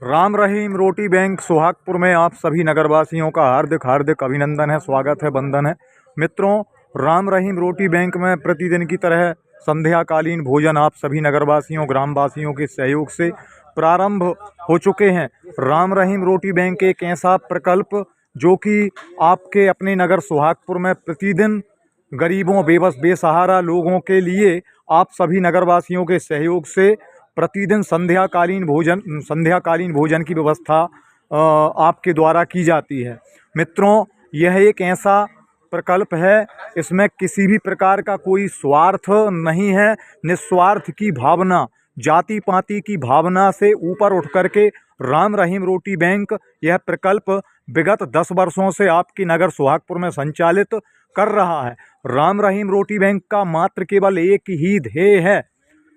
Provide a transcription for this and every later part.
राम रहीम रोटी bank Suhagpur में आप सभी नगरवासियों का हार्दिक हार्दिक अभिनंदन है, स्वागत है, वंदन है। मित्रों, राम रहीम रोटी बैंक में प्रतिदिन की तरह संध्याकालीन भोजन आप सभी नगरवासियों ग्रामवासियों के सहयोग से प्रारंभ हो चुके हैं। राम रहीम रोटी बैंक एक ऐसा प्रकल्प जो कि आपके अपने नगर सुहागपुर में प्रतिदिन गरीबों, बेबस, बेसहारा लोगों के लिए आप सभी नगरवासियों के सहयोग से प्रतिदिन संध्याकालीन भोजन की व्यवस्था आपके द्वारा की जाती है। मित्रों, यह एक ऐसा प्रकल्प है, इसमें किसी भी प्रकार का कोई स्वार्थ नहीं है। निस्वार्थ की भावना, जाति पाति की भावना से ऊपर उठ करके राम रहीम रोटी बैंक यह प्रकल्प विगत 10 वर्षों से आपके नगर सुहागपुर में संचालित कर रहा है। राम रहीम रोटी बैंक का मात्र केवल एक ही ध्येय है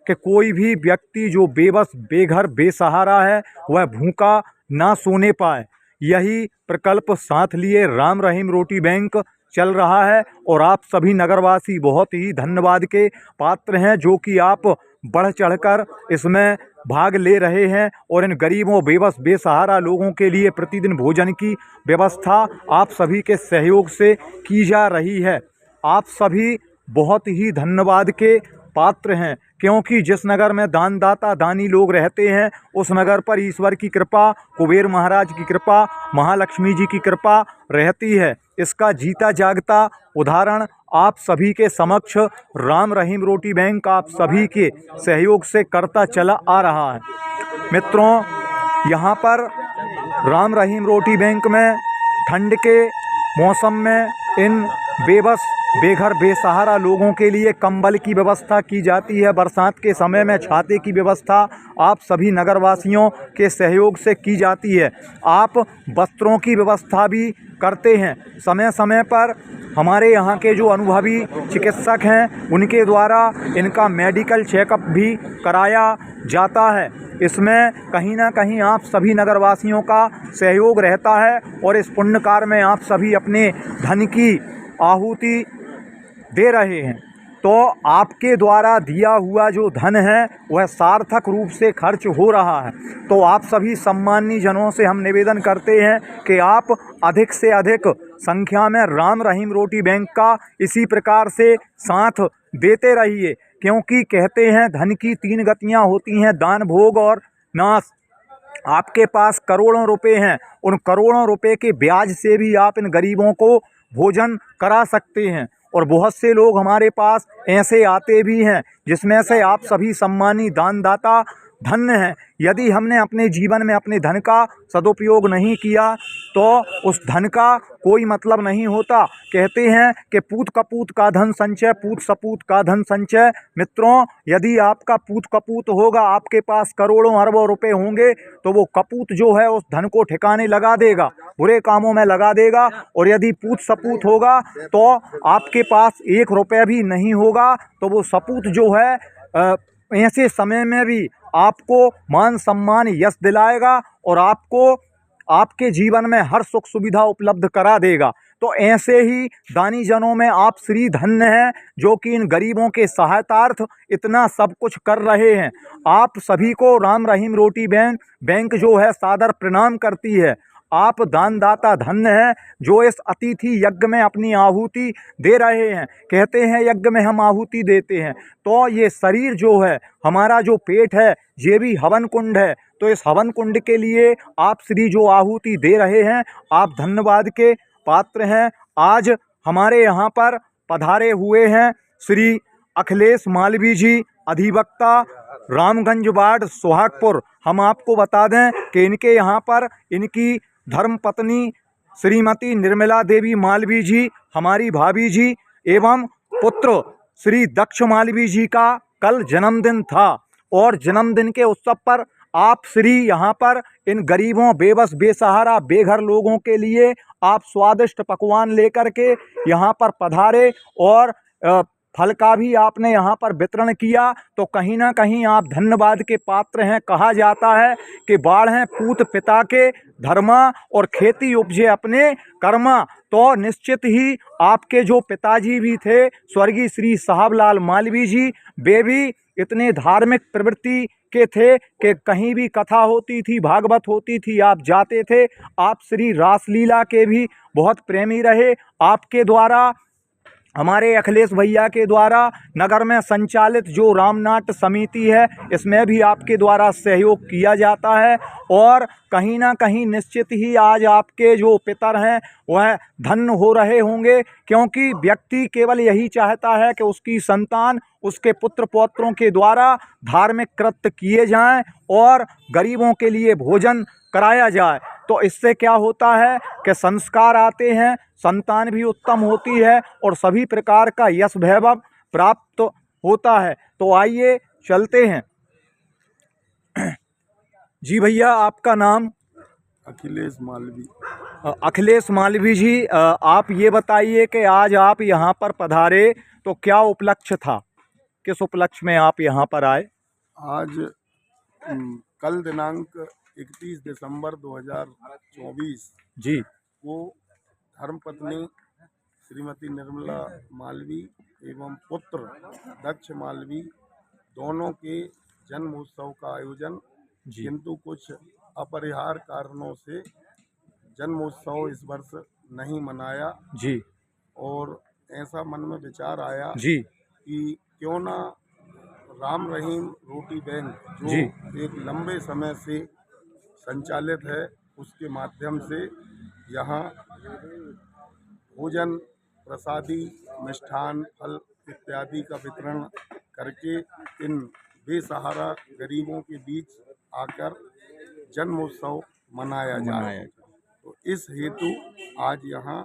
कि कोई भी व्यक्ति जो बेबस, बेघर, बेसहारा है, वह भूखा ना सोने पाए। यही प्रकल्प साथ लिए राम रहीम रोटी बैंक चल रहा है और आप सभी नगरवासी बहुत ही धन्यवाद के पात्र हैं, जो कि आप बढ़ चढ़कर इसमें भाग ले रहे हैं और इन गरीबों, बेबस, बेसहारा लोगों के लिए प्रतिदिन भोजन की व्यवस्था आप सभी के सहयोग से की जा रही है। आप सभी बहुत ही धन्यवाद के पात्र हैं, क्योंकि जिस नगर में दानदाता, दानी लोग रहते हैं, उस नगर पर ईश्वर की कृपा, कुबेर महाराज की कृपा, महालक्ष्मी जी की कृपा रहती है। इसका जीता जागता उदाहरण आप सभी के समक्ष राम रहीम रोटी बैंक आप सभी के सहयोग से करता चला आ रहा है। मित्रों, यहाँ पर राम रहीम रोटी बैंक में ठंड के मौसम में इन बेबस, बेघर, बेसहारा लोगों के लिए कंबल की व्यवस्था की जाती है। बरसात के समय में छाते की व्यवस्था आप सभी नगरवासियों के सहयोग से की जाती है। आप वस्त्रों की व्यवस्था भी करते हैं। समय समय पर हमारे यहाँ के जो अनुभवी चिकित्सक हैं, उनके द्वारा इनका मेडिकल चेकअप भी कराया जाता है। इसमें कहीं ना कहीं आप सभी नगरवासियों का सहयोग रहता है और इस पुण्य कार्य में आप सभी अपने धन की आहुति दे रहे हैं। तो आपके द्वारा दिया हुआ जो धन है वह सार्थक रूप से खर्च हो रहा है। तो आप सभी सम्मानीय जनों से हम निवेदन करते हैं कि आप अधिक से अधिक संख्या में राम रहीम रोटी बैंक का इसी प्रकार से साथ देते रहिए, क्योंकि कहते हैं धन की 3 गतियाँ होती हैं, दान, भोग और नाश। आपके पास करोड़ों रुपए हैं, उन करोड़ों रुपए के ब्याज से भी आप इन गरीबों को भोजन करा सकते हैं। और बहुत से लोग हमारे पास ऐसे आते भी हैं, जिसमें से आप सभी सम्मानी दानदाता धन्य हैं। यदि हमने अपने जीवन में अपने धन का सदुपयोग नहीं किया तो उस धन का कोई मतलब नहीं होता। कहते हैं कि पूत कपूत का धन संचय, पूत सपूत का धन संचय। मित्रों, यदि आपका पूत कपूत होगा, आपके पास करोड़ों अरबों रुपए होंगे, तो वो कपूत जो है उस धन को ठिकाने लगा देगा, बुरे कामों में लगा देगा। और यदि पूत सपूत होगा तो आपके पास 1 रुपया भी नहीं होगा, तो वो सपूत जो है ऐसे समय में भी आपको मान सम्मान, यश दिलाएगा और आपको आपके जीवन में हर सुख सुविधा उपलब्ध करा देगा। तो ऐसे ही दानी जनों में आप श्री धन्य हैं, जो कि इन गरीबों के सहायतार्थ इतना सब कुछ कर रहे हैं। आप सभी को राम रहीम रोटी बैंक जो है सादर प्रणाम करती है। आप दानदाता धन्य हैं, जो इस अतिथि यज्ञ में अपनी आहुति दे रहे हैं। कहते हैं यज्ञ में हम आहुति देते हैं, तो ये शरीर जो है, हमारा जो पेट है, ये भी हवन कुंड है। तो इस हवन कुंड के लिए आप श्री जो आहुति दे रहे हैं, आप धन्यवाद के पात्र हैं। आज हमारे यहाँ पर पधारे हुए हैं श्री अखिलेश मालवी जी, अधिवक्ता, रामगंज वार्ड, सुहागपुर। हम आपको बता दें कि इनके यहाँ पर इनकी धर्मपत्नी श्रीमती निर्मला देवी मालवी जी, हमारी भाभी जी, एवं पुत्र श्री दक्ष मालवी जी का कल जन्मदिन था और जन्मदिन के उत्सव पर आप श्री यहाँ पर इन गरीबों, बेबस, बेसहारा, बेघर लोगों के लिए आप स्वादिष्ट पकवान लेकर के यहाँ पर पधारे और फल का भी आपने यहाँ पर वितरण किया। तो कहीं ना कहीं आप धन्यवाद के पात्र हैं। कहा जाता है कि बाढ़ पूत पिता के धर्मा और खेती उपजे अपने कर्मा। तो निश्चित ही आपके जो पिताजी भी थे, स्वर्गीय श्री साहब लाल मालवी जी, वे भी इतने धार्मिक प्रवृत्ति के थे कि कहीं भी कथा होती थी, भागवत होती थी, आप जाते थे। आप श्री रासलीला के भी बहुत प्रेमी रहे। आपके द्वारा, हमारे अखिलेश भैया के द्वारा नगर में संचालित जो रामनाट समिति है, इसमें भी आपके द्वारा सहयोग किया जाता है। और कहीं ना कहीं निश्चित ही आज आपके जो पितर हैं वह धन्य हो रहे होंगे, क्योंकि व्यक्ति केवल यही चाहता है कि उसकी संतान, उसके पुत्र पौत्रों के द्वारा धार्मिक कृत्य किए जाएं और गरीबों के लिए भोजन कराया जाए। तो इससे क्या होता है कि संस्कार आते हैं, संतान भी उत्तम होती है और सभी प्रकार का यश वैभव प्राप्त होता है। तो आइए चलते हैं। जी भैया, आपका नाम? अखिलेश मालवी। अखिलेश मालवी जी, आप ये बताइए कि आज आप यहाँ पर पधारे तो क्या उपलक्ष्य था, किस उपलक्ष्य में आप यहाँ पर आए? आज कल दिनांक 31 दिसंबर 2024 जी को धर्मपत्नी श्रीमती निर्मला मालवी एवं पुत्र दक्ष मालवी दोनों के जन्मोत्सव का आयोजन, किंतु कुछ अपरिहार्य कारणों से जन्मोत्सव इस वर्ष नहीं मनाया जी और ऐसा मन में विचार आया जी कि क्यों ना राम रहीम रोटी बैंक जो जी एक लंबे समय से संचालित है, उसके माध्यम से यहाँ भोजन, प्रसादी, मिष्ठान, फल इत्यादि का वितरण करके इन बेसहारा गरीबों के बीच आकर जन्मोत्सव मनाया जाए। तो इस हेतु आज यहाँ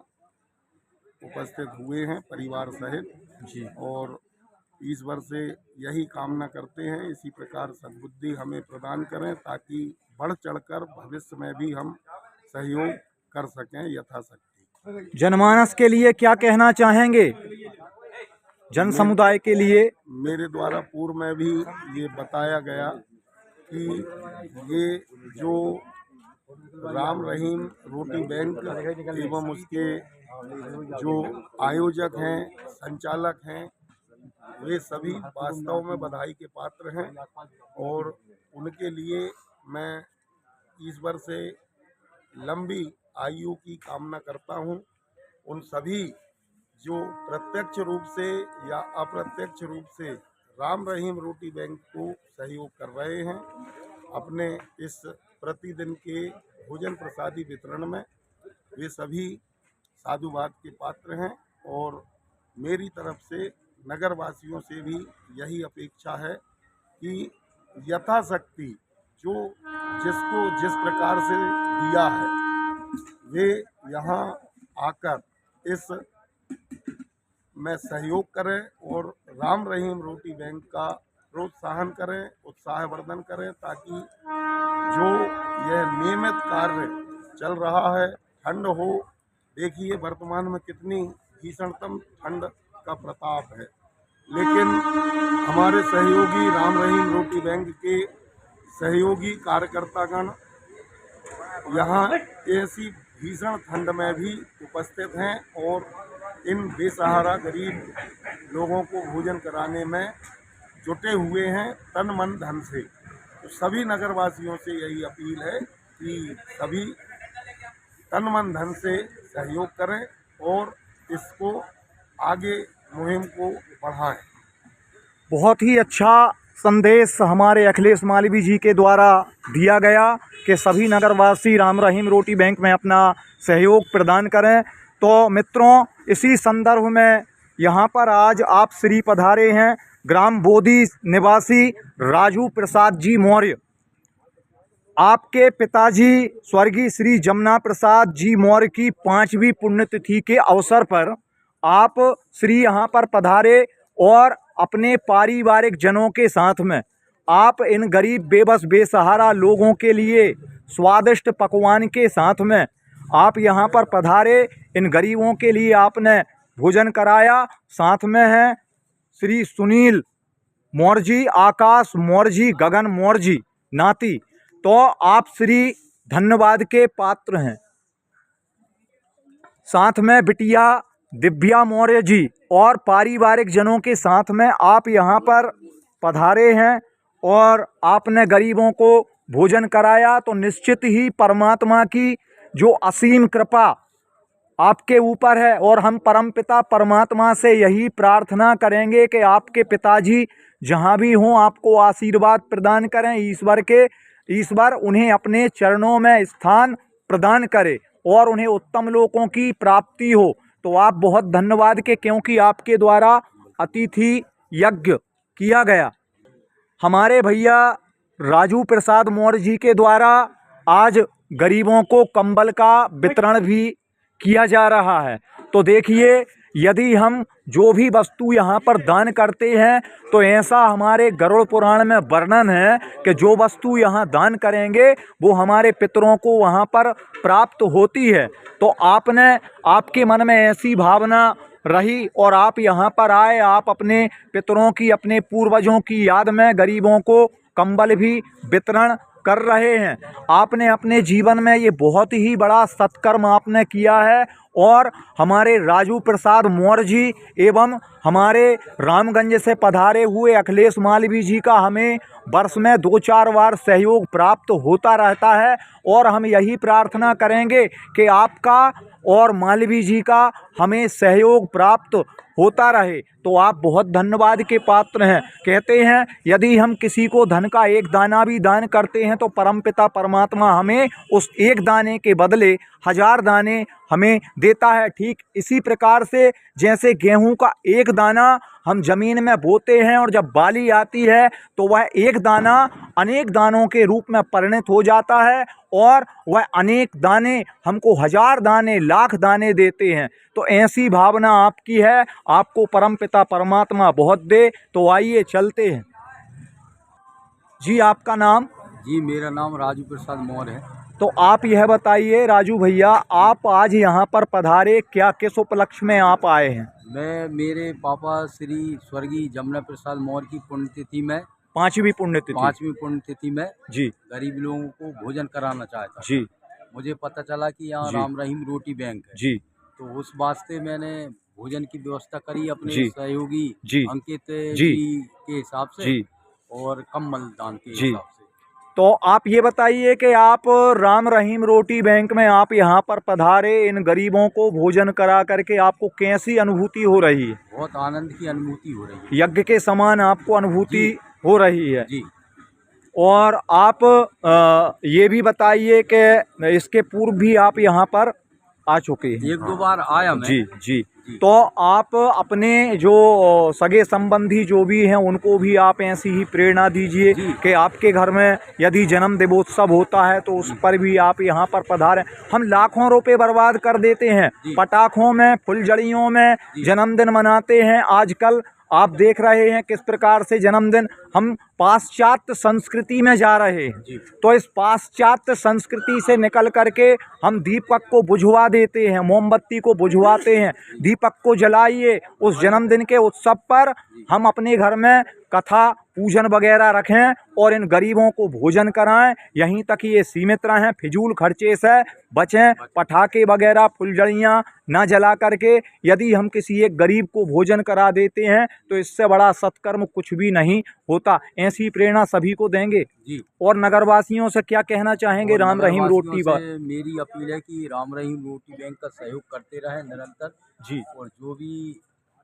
उपस्थित हुए हैं परिवार सहित जी। और ईश्वर से यही कामना करते हैं इसी प्रकार सद्बुद्धि हमें प्रदान करें, ताकि बढ़ चढ़कर भविष्य में भी हम सहयोग कर सकें यथाशक्ति। जनमानस के लिए क्या कहना चाहेंगे, जन समुदाय के लिए? मेरे द्वारा पूर्व में भी ये बताया गया कि ये जो राम रहीम रोटी बैंक एवं उसके जो आयोजक हैं, संचालक हैं, वे सभी वास्तव में बधाई के पात्र हैं और उनके लिए मैं ईश्वर से लंबी आयु की कामना करता हूं। उन सभी जो प्रत्यक्ष रूप से या अप्रत्यक्ष रूप से राम रहीम रोटी बैंक को सहयोग कर रहे हैं, अपने इस प्रतिदिन के भोजन प्रसादी वितरण में वे सभी साधुवाद के पात्र हैं और मेरी तरफ से नगरवासियों से भी यही अपेक्षा है कि यथाशक्ति जो जिसको जिस प्रकार से दिया है वे यहाँ आकर इस में सहयोग करें और राम रहीम रोटी बैंक का प्रोत्साहन करें, उत्साहवर्धन करें, ताकि जो यह नियमित कार्य चल रहा है, ठंड हो, देखिए वर्तमान में कितनी भीषणतम ठंड का प्रताप है, लेकिन हमारे सहयोगी राम रहीम रोटी बैंक के सहयोगी कार्यकर्तागण यहाँ ऐसी भीषण ठंड में भी उपस्थित हैं और इन बेसहारा गरीब लोगों को भोजन कराने में जुटे हुए हैं तन मन धन से। तो सभी नगरवासियों से यही अपील है कि सभी तन मन धन से सहयोग करें और इसको आगे मुहिम को बढ़ाएं। बहुत ही अच्छा संदेश हमारे अखिलेश मालवी जी के द्वारा दिया गया कि सभी नगरवासी राम रहीम रोटी बैंक में अपना सहयोग प्रदान करें। तो मित्रों, इसी संदर्भ में यहाँ पर आज आप श्री पधारे हैं ग्राम बोधी निवासी राजू प्रसाद जी मौर्य। आपके पिताजी स्वर्गीय श्री जमुना प्रसाद जी मौर्य की 5वीं पुण्यतिथि के अवसर पर आप श्री यहाँ पर पधारे और अपने पारिवारिक जनों के साथ में आप इन गरीब बेबस बेसहारा लोगों के लिए स्वादिष्ट पकवान के साथ में आप यहाँ पर पधारे। इन गरीबों के लिए आपने भोजन कराया। साथ में हैं श्री सुनील मौर्य जी, आकाश मौर्य जी, गगन मौर्य जी नाती। तो आप श्री धन्यवाद के पात्र हैं। साथ में बिटिया दिव्या मौर्य जी और पारिवारिक जनों के साथ में आप यहाँ पर पधारे हैं और आपने गरीबों को भोजन कराया, तो निश्चित ही परमात्मा की जो असीम कृपा आपके ऊपर है। और हम परमपिता परमात्मा से यही प्रार्थना करेंगे कि आपके पिताजी जहाँ भी हों आपको आशीर्वाद प्रदान करें, ईश्वर उन्हें अपने चरणों में स्थान प्रदान करे और उन्हें उत्तम लोकों की प्राप्ति हो। तो आप बहुत धन्यवाद के, क्योंकि आपके द्वारा अतिथि यज्ञ किया गया। हमारे भैया राजू प्रसाद मौर्य जी के द्वारा आज गरीबों को कंबल का वितरण भी किया जा रहा है। तो देखिए, यदि हम जो भी वस्तु यहाँ पर दान करते हैं, तो ऐसा हमारे गरुड़ पुराण में वर्णन है कि जो वस्तु यहाँ दान करेंगे वो हमारे पितरों को वहाँ पर प्राप्त होती है। तो आपके मन में ऐसी भावना रही और आप यहाँ पर आए, आप अपने पितरों की, अपने पूर्वजों की याद में गरीबों को कंबल भी वितरण कर रहे हैं। आपने अपने जीवन में ये बहुत ही बड़ा सत्कर्म आपने किया है। और हमारे राजू प्रसाद मौर्य जी एवं हमारे रामगंज से पधारे हुए अखिलेश मालवीय जी का हमें वर्ष में 2-4 बार सहयोग प्राप्त होता रहता है। और हम यही प्रार्थना करेंगे कि आपका और मालवीय जी का हमें सहयोग प्राप्त होता रहे। तो आप बहुत धन्यवाद के पात्र हैं। कहते हैं, यदि हम किसी को धन का एक दाना भी दान करते हैं तो परमपिता परमात्मा हमें उस एक दाने के बदले 1000 दाने हमें देता है। ठीक इसी प्रकार से जैसे गेहूं का एक दाना हम जमीन में बोते हैं और जब बाली आती है तो वह एक दाना अनेक दानों के रूप में परिणत हो जाता है और वह अनेक दाने हमको 1000 दाने, लाख दाने देते हैं। तो ऐसी भावना आपकी है, आपको परमपिता परमात्मा बहुत दे। तो आइए चलते हैं। जी, आपका नाम? जी, मेरा नाम राजू प्रसाद मौर्य है। तो आप यह बताइए राजू भैया, आप आज यहाँ पर पधारे, क्या किस उपलक्ष्य में आप आए हैं? मैं मेरे पापा श्री स्वर्गीय जमुना प्रसाद मौर्य की पुण्यतिथि में 5वीं पुण्यतिथि। 5वीं पुण्यतिथि में जी गरीब लोगों को भोजन कराना चाहता जी था। मुझे पता चला कि यहाँ जी राम रहीम रोटी बैंक है, जी तो उस वास्ते मैंने भोजन की व्यवस्था करी अपने जी सहयोगी जी अंकित जी जी के हिसाब से जी और कम्बल दान के जी। हिसाब से। तो आप ये बताइए कि आप राम रहीम रोटी बैंक में आप यहाँ पर पधारे, इन गरीबों को भोजन करा करके आपको कैसी अनुभूति हो रही है? बहुत आनंद की अनुभूति हो रही है। यज्ञ के समान आपको अनुभूति हो रही है। जी। और आप ये भी बताइए कि इसके पूर्व भी आप यहाँ पर आ चुके हैं? 1-2 बार आया मैं। जी जी। तो आप अपने जो सगे संबंधी जो भी हैं उनको भी आप ऐसी ही प्रेरणा दीजिए कि आपके घर में यदि जन्म दिवोत्सव होता है तो उस पर भी आप यहाँ पर पधारें। हम लाखों रुपए बर्बाद कर देते हैं पटाखों में, फुलझड़ियों में, जन्मदिन मनाते हैं। आजकल आप देख रहे हैं किस प्रकार से जन्मदिन हम पाश्चात्य संस्कृति में जा रहे हैं। तो इस पाश्चात्य संस्कृति से निकल करके हम दीपक को बुझवा देते हैं, मोमबत्ती को बुझवाते हैं। दीपक को जलाइए। उस जन्मदिन के उत्सव पर हम अपने घर में कथा पूजन वगैरह रखें और इन गरीबों को भोजन कराएं। यहीं तक ये सीमित रहें, फिजूल खर्चे से बचें, पटाखे वगैरह, फुलझड़ियाँ ना जला करके यदि हम किसी एक गरीब को भोजन करा देते हैं तो इससे बड़ा सत्कर्म कुछ भी नहीं होता। ऐसी प्रेरणा सभी को देंगे। जी। और नगरवासियों से क्या कहना चाहेंगे? राम रहीम रोटी से मेरी अपील है कि राम रहीम रोटी बैंक का सहयोग करते रहें निरंतर। जी। और जो भी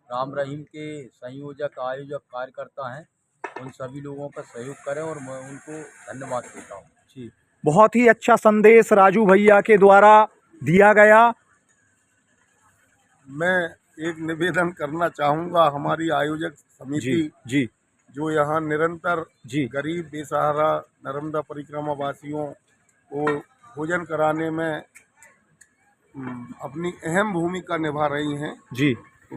राम रहीम के संयोजक, आयोजक, कार्यकर्ता हैं उन सभी लोगों का सहयोग करें और मैं उनको धन्यवाद देता हूँ। जी, बहुत ही अच्छा संदेश राजू भैया के द्वारा दिया गया। मैं एक निवेदन करना चाहूँगा, हमारी आयोजक समिति जी जो यहाँ निरंतर जी गरीब बेसहारा नर्मदा परिक्रमा वासियों को भोजन कराने में अपनी अहम भूमिका निभा रही हैं। जी तो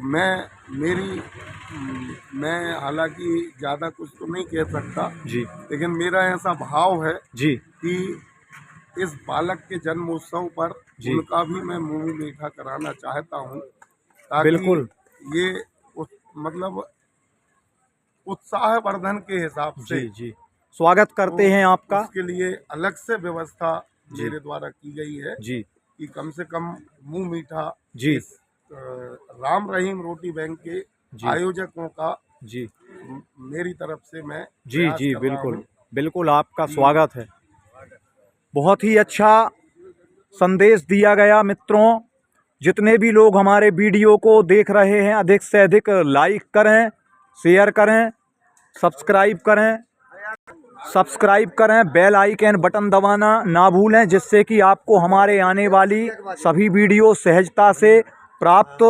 मैं हालांकि ज़्यादा कुछ तो नहीं कह सकता जी लेकिन मेरा ऐसा भाव है जी कि इस बालक के जन्मोत्सव पर उनका भी मैं मुंह मीठा कराना चाहता हूँ ताकि बिल्कुल ये मतलब उत्साहवर्धन के हिसाब से जी स्वागत करते हैं आपका। उसके लिए अलग से व्यवस्था मेरे द्वारा की गई है जी कि कम से कम मुंह मीठा जी इस राम रहीम रोटी बैंक के आयोजकों का जी मेरी तरफ से मैं जी प्रयास जी कर रहा बिल्कुल हूं। बिल्कुल, आपका स्वागत है। बहुत ही अच्छा संदेश दिया गया मित्रों। जितने भी लोग हमारे वीडियो को देख रहे हैं, अधिक से अधिक लाइक करें, शेयर करें, सब्सक्राइब करें, बेल आइकन बटन दबाना ना भूलें, जिससे कि आपको हमारे आने वाली सभी वीडियो सहजता से प्राप्त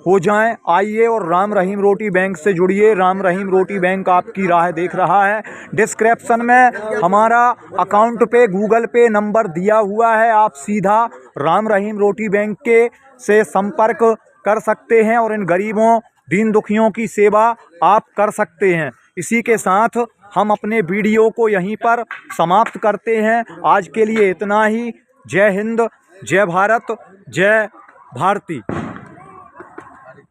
हो जाएं। आइए और राम रहीम रोटी बैंक से जुड़िए। राम रहीम रोटी बैंक आपकी राह देख रहा है। डिस्क्रिप्शन में हमारा अकाउंट पे, गूगल पे नंबर दिया हुआ है। आप सीधा राम रहीम रोटी बैंक के से संपर्क कर सकते हैं और इन गरीबों, दीन दुखियों की सेवा आप कर सकते हैं। इसी के साथ हम अपने वीडियो को यहीं पर समाप्त करते हैं। आज के लिए इतना ही। जय हिंद, जय भारत, जय भारती।